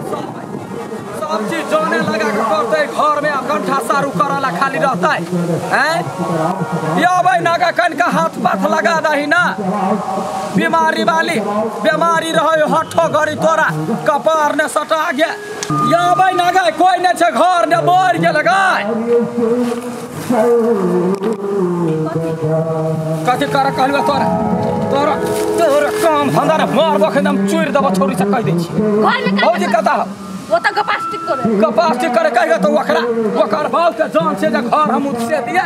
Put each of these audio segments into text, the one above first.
सब चीज जाने लगा करते घर में कंठा सारू करला खाली रहता है या भाई नागा कन का हाथ पाथ लगा दही ना बीमारी वाली बीमारी रहे हठो गरी तोरा कपार ने सटा गया या भाई नागा कोई ने छे घर ने बोर के लगा कथी कर कहलबे तोरा तोरा तोरा काम धंधा रे मार बखदम चुर देब छोरी से कह दै छी घर में भौजी कता वो तो कपास्टिक करे कहेगा तो ओकर भाव के जान से जे घर हम से दिए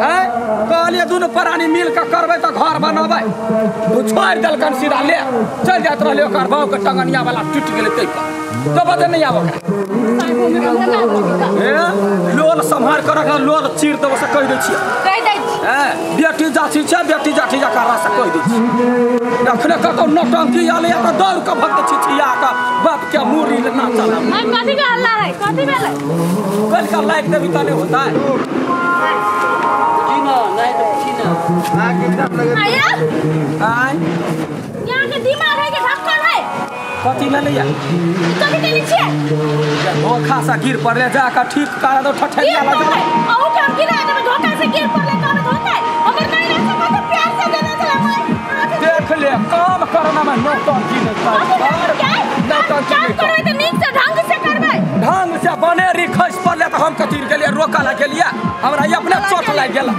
हैं कहलिए दुनू प्राणी मिल के करबे तो घर बनबे तू छोड़ देलकन सीधा ले चल जात रहले ओकर भाव के टंगनिया वाला टूट गेले तै पर तो बता नहीं आबो लोल संभार कर रख लोल चीर देब से कह दै छी बेटी जाठी छे बेटी जाठी जका रास्ता कह दै छी रखने कतो नौटंकी आले त दौड़ के भक्त छिछिया के बाप के मुरी ना चला मैं कथी का हल्ला है कथी भेले कल का लाइक देवी तने होता है जीना नहीं तो जीना आगे एकदम लगे आया आय यहां के दिमाग है कि ढक्कन है कथी ले लिया कथी के नीचे धोखा सा गिर पड़ले जाकर ठीक करा दो ठठरिया लगा औ काम गिरा जब धोखा से गिर पड़ले तो होता है हमर नहीं रहता मतलब प्यार से देना चला मैं देख ले काम करना में नौटंकी नहीं करबे तो नीक से ढंग से करबे ढंग से बनेरी खस पड़ले तो हम कथी के लिए रोका ला के लिए हमरा अपने चोट लाग गेल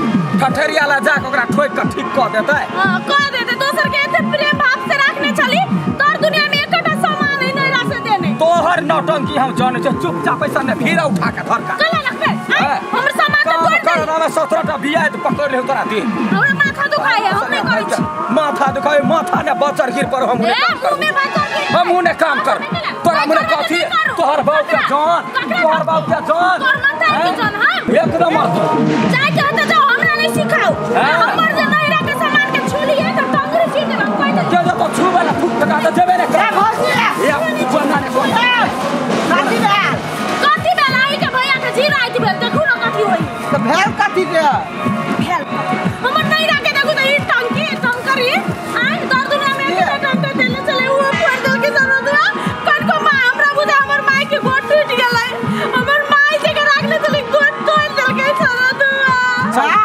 ठठरिया ला जाके ओकरा ठोक के ठीक क देतै हां क देते दोसर के एते प्रेम भाव से रखने चली तोर दुनिया में एकटा सामान नहीं रख देने तोहर नौटंकी हम जाने छ चुपचाप पैसा ने भीड़ा उठा के धर का चल रखबे हमर सामान तो तोड़ दे ना 17 टा बिया तो पकड़ ले तोरा दिन हमरा माथा दुखाय हम नहीं करै छी माथा दुखाय माथा ने बचर गिर पर हम मुंह में बचर गिर हम ने काम कर तोरा मुने कथी तोहर बाप के जान तोहर बाप के जान तोर माथा की जान हम एकदम जाय कहते जाओ हमरा नहीं सिखाओ हमर जे नहीं रखे सामान के छुलिए तो टंगरी सीट देब कोई तो के तो छू वाला फूट लगा दे जेबे ने ए भौजी ये कोना ने कोना कथी बेल आई के भैया के जीरा आई बेल देखू ना कथी होई तो भेल कथी के भेल हमर नहीं रखे देखू तो ई टंकी टंकरी आई दर्द में एक टंके देले चले वो पर दल के जरूरत हुआ कन को मां हमरा बुझा हमर माई के गोट टूट गेलै हमर माई जे के राखले चली गोट तोड़ दल के जरूरत हुआ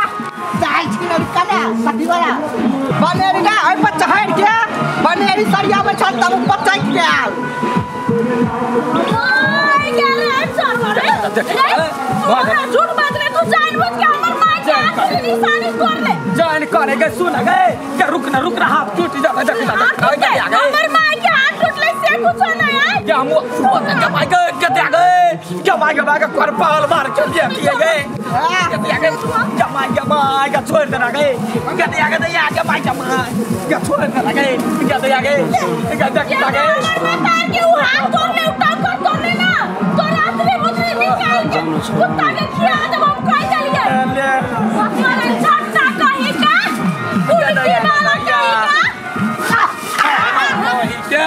चाल छिन कला सदी वाला बनेरी का ओइ पर चढ़ के बनेरी सरिया में छल तब ऊपर चढ़ के ओए गेले सर मारे झूठ बात रे तू जानबूझ के हमर माई के आंख से निशानी कर ले जान करेगा सुन गए क्या रुक ना हाथ टूट जाता देख हमर माई के हाथ टूटले से कुछ नहीं है क्या हम क्या माई के क्या माई के कर पाल मार चल दिया किए गए क्या माई के छोड़ देना गए क्या दिया गए क्या माई क्या छोड़ देना गए क्या दिया गए क्या गए तार के वो हाथ तोड़ने उठा कर तोड़ने ना तो रात्रि मुझे निकाल के कुत्ता के खिया जब हम खाई चलिए हमारे छट्टा कहीं का कुर्सी वाला कहीं का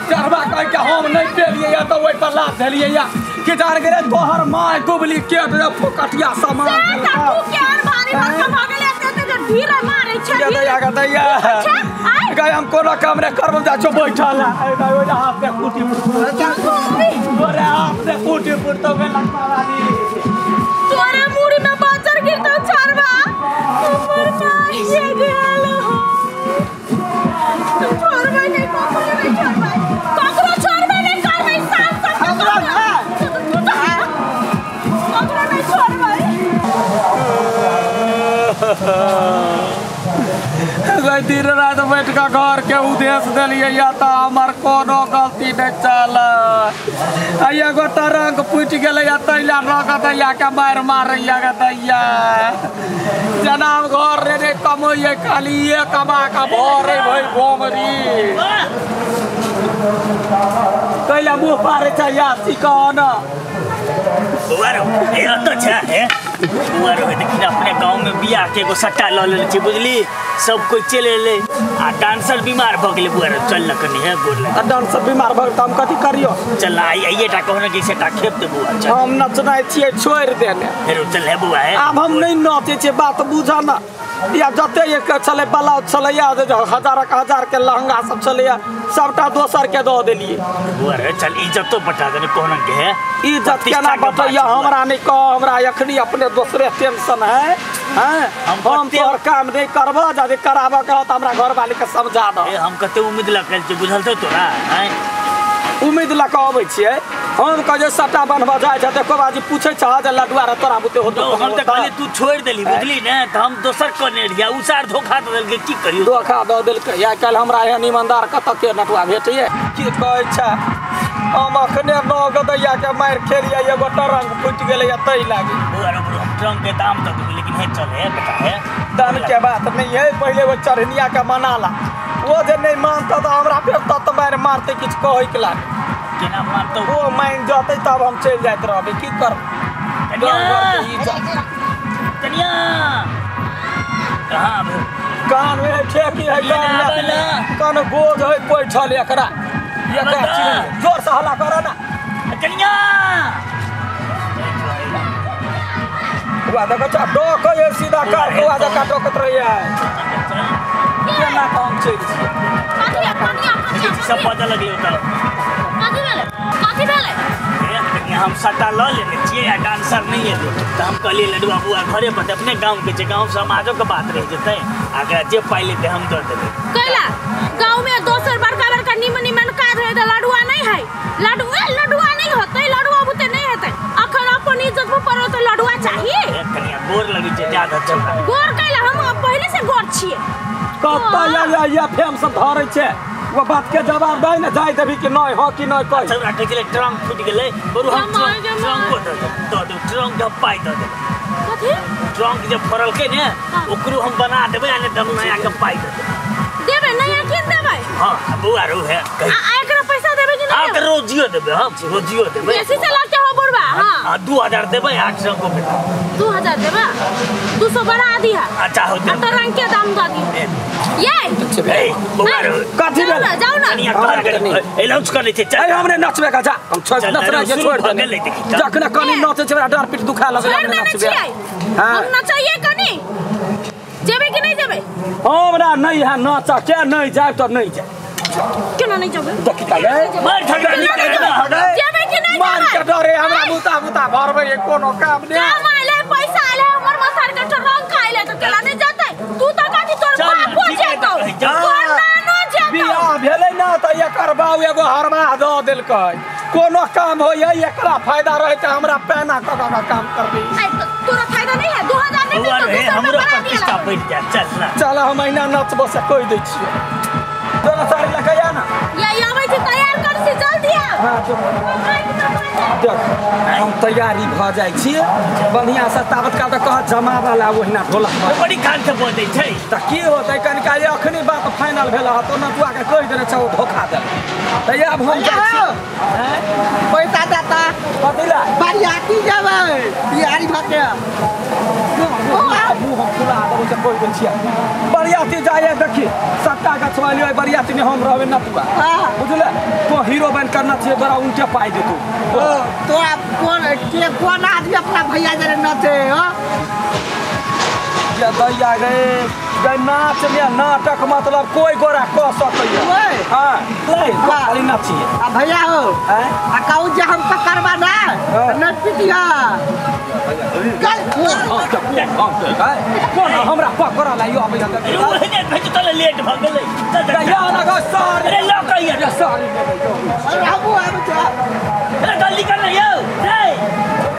चरवा कह के हम नहीं पेलिए या तो वही पर लात धलिए या कि जान गए तोहर माय डुबली के फोकटिया सामान तू के हर भारी मत भागले तो धीरे मारे छै के दया गए हम कोनो काम रे करब जा छो बैठल है ओइ हाथ में कुटी तोरे हाथ में कुटी तो में लगवाली तोरे मुड़ी में बाचर गिरता छरवा हमर माई के गेलो छोड़बे नहीं ककरो छोड़बे नहीं करबै साफ साफ ककरो नहीं छोड़बै दिन रात बैठ के घर के उद्देश्य दिलिए या तो हमार कोनो गलती नहीं चल एगो तरंग फूट गए या तैला रख दैया के मारैया के दैया जनाब घर रे नहीं कमैये खाली ये कमा के भरे भाई भोमरी कैला मुँह पारे चाहिए सिकन बुआरो ये तो छा है बुआ रहे देखिन अपने गांव में बियाह के एगो सट्टा ल ले छी बुझली सब कोई चले ले आ डांसर बीमार भ गेले बुआ चल न कनी है गोर ले डांसर बीमार भ त हम कथी करियो चल आइए टा कहना कि सेटा खेप दे बुआ चल हम नचनाइ छियै छोड़ देने फेर चल है बुआ है अब हम नहीं नाचे छे बात बुझा ना या जते एक चले ब्लाउज चले या हजार के लहंगा सब चले सबटा दोसर के दो देलिए बुआ रे चल इज्जत तो बता देने कहना के है इज्जत केना बतैया हमरा नहीं कह हमरा एखनी अपने दूसरे टेंशन है हैं हम तोहर काम नहीं करबो जदि कराबो के त हमरा घर वाले के समझा दो हम कते उम्मीद लगल छै बुझल तो तोरा हैं उम्मीद लगा अबै छियै हम कहे सट्टा बनबा जाय छै देखो बाजी पूछे छ जे लडुआ रे तोरा बुते होतो हम त कहले तू छोड़ देली बुझली ने त हम दोसर कने रिया उसार धोखा दे देलके की करियो धोखा दे देलके या कल हमरा एहन ईमानदार कत के नटुआ भेटिए की कहै छै हम अखने नगदैया के मार खेलिया एगो टरंग फुट गेलै तै लागी हम ट्रंक के दाम तो लेकिन है चल है बेटा है दाम के बात नहीं है पहले वो चढ़निया के मनाला वो जे नहीं मानता तो हमरा पे तो मार मारते किछ कहै के लागे केना मारतो वो मान जाते तब हम चल जात रहबे की कर कन्या कहां बे कान में ठेकी है कान गोज है कोई ठल एकरा जोर से हल्ला करो ना कन्या वो देखो चा डोक ये सीधा काट को आजा काटो कत रही है केना काम चल छी सब पता लगे होता काकी भेले हम सट्टा ल लेने छिए या डांसर नहीं है तो हम कहलिए लडुआ बुआ घरे पर अपने गांव के छै गांव समाजो के बात रह जते अगर जे पाई लेते हम दे देबे कैला गांव में दोसर बड़का बड़का निमन काज है त लडुआ नहीं है लडुआ नहीं होते लडुआ बुते नहीं होते अखन अपन इज्जत पर परो तो लडुआ चाहिए कन्या गोर लगी छै ज्यादा चल गोर कैला हम पहले से गोर छिए कत्ता या फेम से धरै छै वो बात के जवाब दे न जाय देबी कि नहीं हो कि नहीं कह सब राटे के ट्रंक फूट गेले बरु हम ट्रंक को दे ट्रंक द पाई दे कथि ट्रंक जे फरल के ने ओकरो हम बना देबे आ ने दम नया के पाई देबे नया किन देबे हां बुआ रो है एकरा पैसा देबे कि नहीं हां रोजियो देबे हम रोजियो देबे ऐसे से लाके हो बुढ़वा हां 2000 देबे 800 को बेटा 2000 देबे 200 बढ़ा दिया अच्छा हो दे तो रंग के दाम द दी ये बुआ रो कथि भेल जाओ ना कन्या कर के ए लौच कर छै ए हमने नचबे का जा हम नचरा के छोड़ दे जखन कनी नचे छै डार पीठ दुखा लगे हमने नचबे हां हम नचैए कनी जेबे कि नहीं जेबे हमरा नहीं है नाचा के नहीं जाए तो नहीं जाए क्यों नहीं जेबे देखिता गे मार ठगा जेबे कि नहीं मार के डरे हमरा मुता भरबे कोनो काम नहीं काम आले पैसा आले हमर माथार के रंग खाइले तो केला नहीं जाते तू तो काटी तोर बाप को जेतो नानो जेतो बियाह भेलै ना त एकर बाऊ एगो हरमा द देलकै कोनो काम होय एकरा फायदा रहे त हमरा पैना क काम करबी तोरा फायदा नहीं है 2000 नहीं बुआ तो रे हमरो प्रतिष्ठा बैठ जा चल ना चल हम महीना नचबो से कोई दै छियै दोनो सारी लगाया ना ये आबै छी तैयार कर छी जल्दी आ हां देख हम तैयारी भ जाय छी बढ़िया से ताबत का त कह जमा वाला ओहिना ढोलक बड़ी खान से बोलै छै त की होतै कनिका ये अखनी बात फाइनल भेल ह तो नटुआ के कहि देने छ धोखा दे त अब हम जाय छी पैसा देता कथिला बरियाती जेबै बिहारी भाके मुँह खुला देबो से कोई छिया बरियाती जाए देखी सट्टा का छवाली बरियाती में हम रहबे नटुआ बुझले तो हीरो बन करना चाहिए तोरा उनके पाई दे तो कौन आदमी अपना भैया जरे नचे हो या दैया गे नाच में नाटक मतलब कोई गोरा कह सकैया हां खाली नाचिए आ भैया हो आ कहू जे हम पकड़बा ना नच पिटिया कौन हमरा पकड़ा ला यो अबे ओहने भेज तले लेट भ गेलै या लगा सर अरे लकैया सर अरे हमहू आबै छ अरे जल्दी कर ना यो